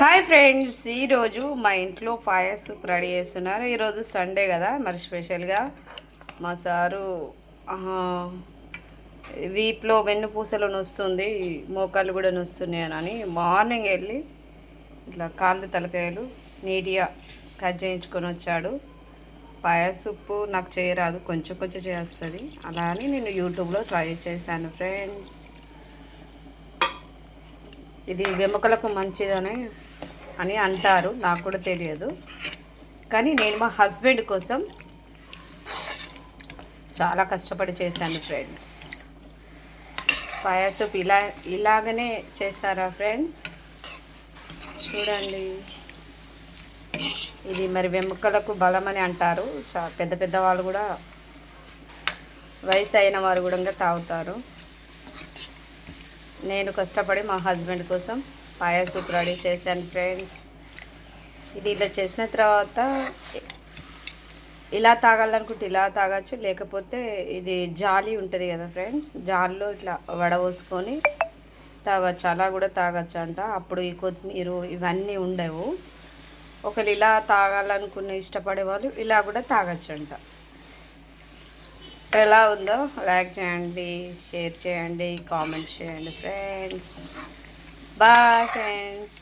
Hi friends, ఈరోజు మా ఇంట్లో పాయసం రెడీ చేస్తున్నారు. ఈరోజు సండే కదా, మరి స్పెషల్గా మా సారు వీప్లో వెన్నుపూసలు నొస్తుంది, మోకాళ్ళు కూడా నొస్తున్నాయని మార్నింగ్ వెళ్ళి ఇట్లా కాళ్ళు తలకాయలు నీట్గా కట్ చేయించుకొని వచ్చాడు. పాయసప్పు నాకు చేయరాదు, కొంచెం కొంచెం చేస్తుంది. అలా అని నేను యూట్యూబ్లో ట్రై చేశాను ఫ్రెండ్స్. ఇది వెముకలకు మంచిదని అంటారు, నాకు కూడా తెలియదు. కానీ నేను మా హస్బెండ్ కోసం చాలా కష్టపడి చేశాను ఫ్రెండ్స్. పాయసం ఇలాగనే చేస్తారా ఫ్రెండ్స్? చూడండి, ఇది మరి వెముకలకు బలమని అంటారు. పెద్ద పెద్ద వాళ్ళు కూడా, వయసు అయిన వారు కూడా తాగుతారు. నేను కష్టపడి మా హస్బెండ్ కోసం పాయసం రెడీ చేశాను ఫ్రెండ్స్. ఇది ఇలా చేసిన తర్వాత ఇలా తాగాలనుకుంటే ఇలా తాగచ్చు, లేకపోతే ఇది జాలి ఉంటుంది కదా ఫ్రెండ్స్, జాలిలో ఇట్లా వడపోసుకొని తాగచ్చు, అలా కూడా తాగచ్చు అంట. అప్పుడు ఈ కొత్తిమీర ఇవన్నీ ఉండవు. ఒకరు ఇలా తాగాలనుకుని ఇష్టపడే వాళ్ళు ఇలా కూడా తాగచ్చు అంట. ఎలా ఉందో లైక్ చేయండి, షేర్ చేయండి, కామెంట్ చేయండి ఫ్రెండ్స్. Bye friends.